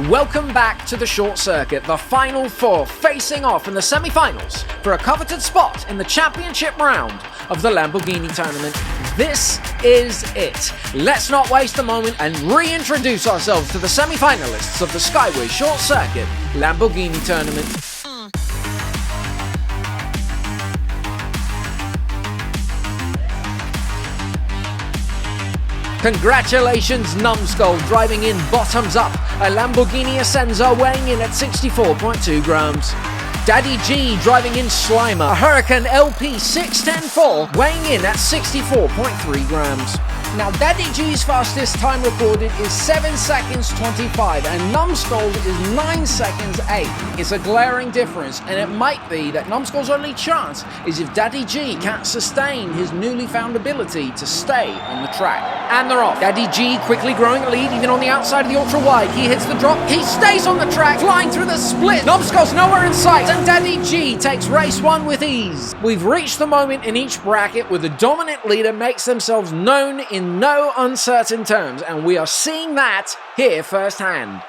Welcome back to the Short Circuit, the final four facing off in the semi-finals for a coveted spot in the championship round of the Lamborghini Tournament. This is it. Let's not waste a moment and reintroduce ourselves to the semi-finalists of the Skyway Short Circuit Lamborghini Tournament. Congratulations, Numbskull, driving in bottoms up, a Lamborghini Ascenza weighing in at 64.2 grams. Daddy G driving in Slimer, a Huracan LP 610-4, weighing in at 64.3 grams. Now, Daddy G's fastest time recorded is 7 seconds 25, and Numbskull's is 9 seconds 8. It's a glaring difference, and it might be that Numbskull's only chance is if Daddy G can't sustain his newly found ability to stay on the track. And they're off. Daddy G quickly growing a lead, even on the outside of the ultra-wide. He hits the drop, he stays on the track, flying through the split. Numbskull's nowhere in sight, and Daddy G takes race one with ease. We've reached the moment in each bracket where the dominant leader makes themselves known in no uncertain terms, and we are seeing that here firsthand.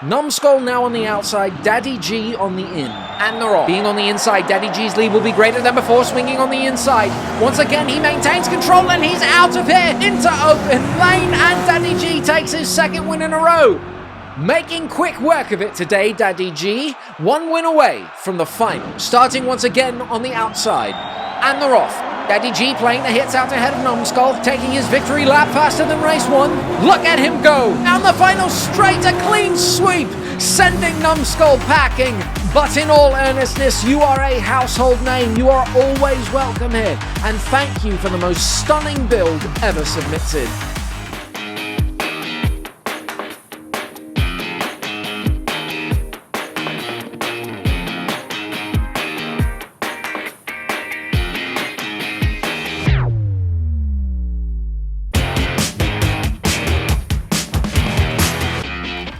Numbskull now on the outside, Daddy G on the in, and they're off. Being on the inside, Daddy G's lead will be greater than before, swinging on the inside. Once again, he maintains control, and he's out of here into open lane, and Daddy G takes his second win in a row. Making quick work of it today, Daddy G, one win away from the final. Starting once again on the outside, and they're off. Daddy G playing the hits out ahead of Numbskull, taking his victory lap faster than race one. Look at him go! Down the final straight, a clean sweep, sending Numbskull packing. But in all earnestness, you are a household name. You are always welcome here. And thank you for the most stunning build ever submitted.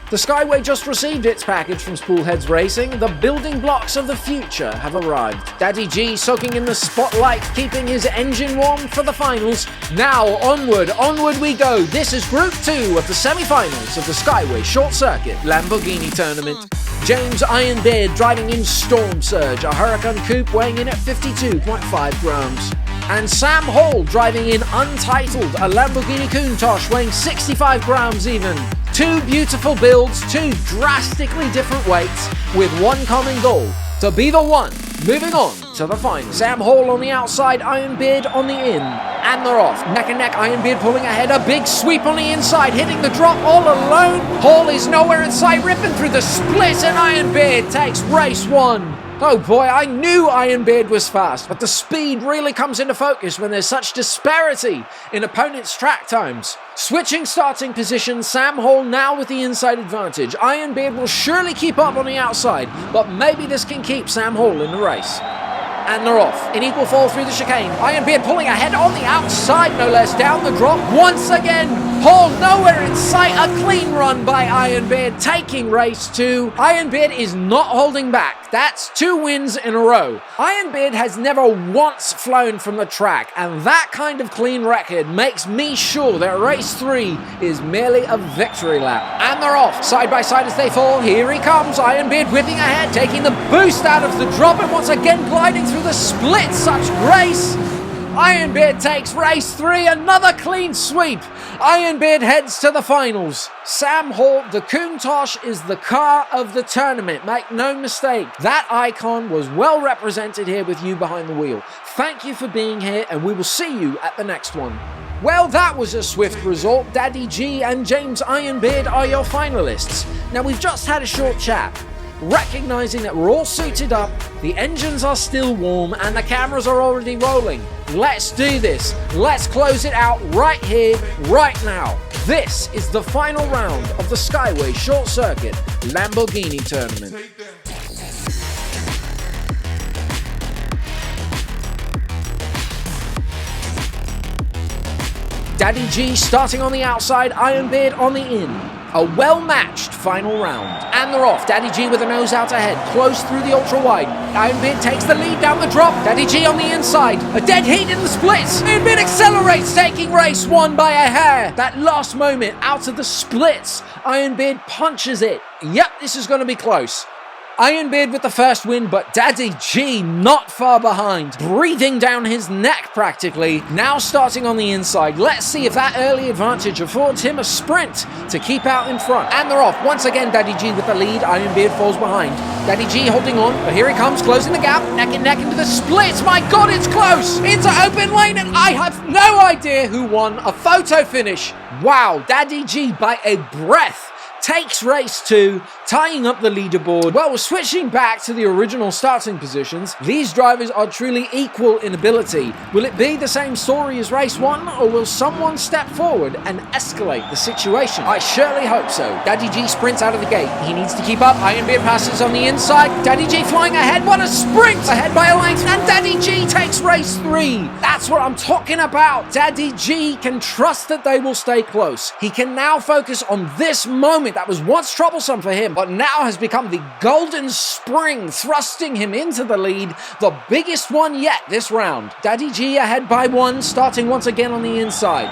The Skyway just received its package from Spoolheads Racing. The building blocks of the future have arrived. Daddy G soaking in the spotlight, keeping his engine warm for the finals. Now onward we go. This is Group 2 of the semi-finals of the Skyway Short Circuit Lamborghini Tournament. James Ironbeard driving in Storm Surge, a Huracan Coupe weighing in at 52.5 grams. And Sam Hall driving in Untitled, a Lamborghini Countach weighing 65 grams even. Two beautiful builds, two drastically different weights, with one common goal, to be the one moving on to the final. Sam Hall on the outside, Ironbeard on the in, and they're off. Neck and neck, Ironbeard pulling ahead, a big sweep on the inside, hitting the drop all alone. Hall is nowhere in sight, ripping through the split, and Ironbeard takes race one. Oh boy, I knew Ironbeard was fast, but the speed really comes into focus when there's such disparity in opponents' track times. Switching starting positions, Sam Hall now with the inside advantage. Ironbeard will surely keep up on the outside, but maybe this can keep Sam Hall in the race. And they're off. In equal fall through the chicane. Ironbeard pulling ahead on the outside, no less, down the drop. Once again, Hall nowhere in sight. A clean run by Ironbeard, taking race two. Ironbeard is not holding back. That's 2 wins in a row. Ironbeard has never once flown from the track, and that kind of clean record makes me sure that race 3 is merely a victory lap. And they're off, side by side as they fall. Here he comes, Ironbeard whipping ahead, taking the boost out of the drop, and once again gliding through the split. Such grace. Ironbeard takes race 3, another clean sweep. Ironbeard heads to the finals. Sam Hall, the Countach is the car of the tournament. Make no mistake, that icon was well represented here with you behind the wheel. Thank you for being here, and we will see you at the next one. Well, that was a swift result. Daddy G and James Ironbeard are your finalists. Now, we've just had a short chat, recognizing that we're all suited up, the engines are still warm, and the cameras are already rolling. Let's do this. Let's close it out right here, right now. This is the final round of the Skyway Short Circuit Lamborghini Tournament. Daddy G starting on the outside, Ironbeard on the in. A well-matched final round. And they're off. Daddy G with a nose out ahead, close through the ultra-wide. Ironbeard takes the lead down the drop. Daddy G on the inside. A dead heat in the splits. Ironbeard accelerates, taking race 1 by a hair. That last moment out of the splits, Ironbeard punches it. Yep, this is going to be close. Ironbeard with the first win, but Daddy G not far behind, breathing down his neck practically, now starting on the inside. Let's see if that early advantage affords him a sprint to keep out in front. And they're off. Once again, Daddy G with the lead, Ironbeard falls behind. Daddy G holding on, but here he comes, closing the gap, neck and neck into the splits. My God, it's close! Into open lane, and I have no idea who won a photo finish. Wow, Daddy G by a breath takes race 2, tying up the leaderboard. Well, we're switching back to the original starting positions. These drivers are truly equal in ability. Will it be the same story as race 1, or will someone step forward and escalate the situation? I surely hope so. Daddy G sprints out of the gate. He needs to keep up. Ironbeard passes on the inside. Daddy G flying ahead. What a sprint! Ahead by a length, and Daddy G takes race 3. That's what I'm talking about. Daddy G can trust that they will stay close. He can now focus on this moment that was once troublesome for him, but now has become the golden spring, thrusting him into the lead, the biggest one yet this round. Daddy G ahead by 1, starting once again on the inside.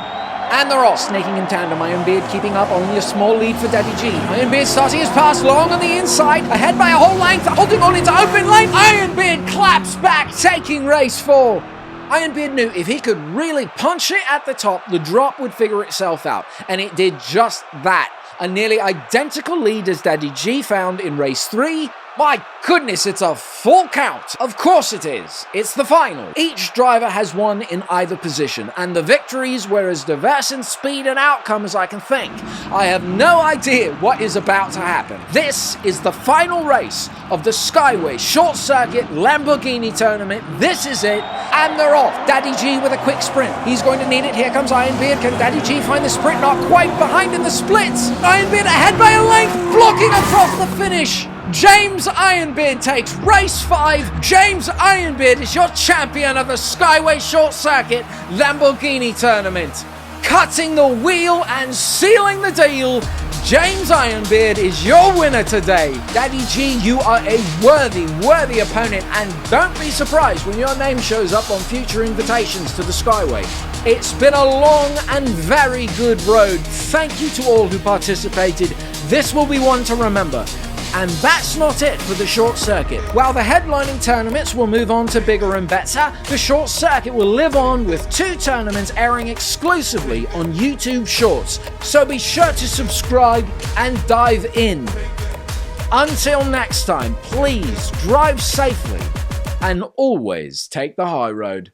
And they're all snaking in tandem. Ironbeard keeping up, only a small lead for Daddy G. Ironbeard starting his pass long on the inside, ahead by a whole length, holding on into open lane. Ironbeard claps back, taking race 4. Ironbeard knew if he could really punch it at the top, the drop would figure itself out, and it did just that. A nearly identical lead as Daddy G found in race 3. My goodness, it's a full count. Of course it is. It's the final. Each driver has won in either position, and the victories were as diverse in speed and outcome as I can think. I have no idea what is about to happen. This is the final race of the Skyway Short Circuit Lamborghini Tournament. This is it, and they're off. Daddy G with a quick sprint. He's going to need it. Here comes Ironbeard. Can Daddy G find the sprint? Not quite, behind in the splits. Ironbeard ahead by a length, blocking across the finish. James Ironbeard takes race 5. James Ironbeard is your champion of the Skyway Short Circuit Lamborghini Tournament. Cutting the wheel and sealing the deal, James Ironbeard is your winner today. Daddy G, you are a worthy opponent, and don't be surprised when your name shows up on future invitations to the Skyway. It's been a long and very good road. Thank you to all who participated. This will be one to remember. And that's not it for the Short Circuit. While the headlining tournaments will move on to bigger and better, the Short Circuit will live on with 2 tournaments airing exclusively on YouTube Shorts. So be sure to subscribe and dive in. Until next time, please drive safely and always take the high road.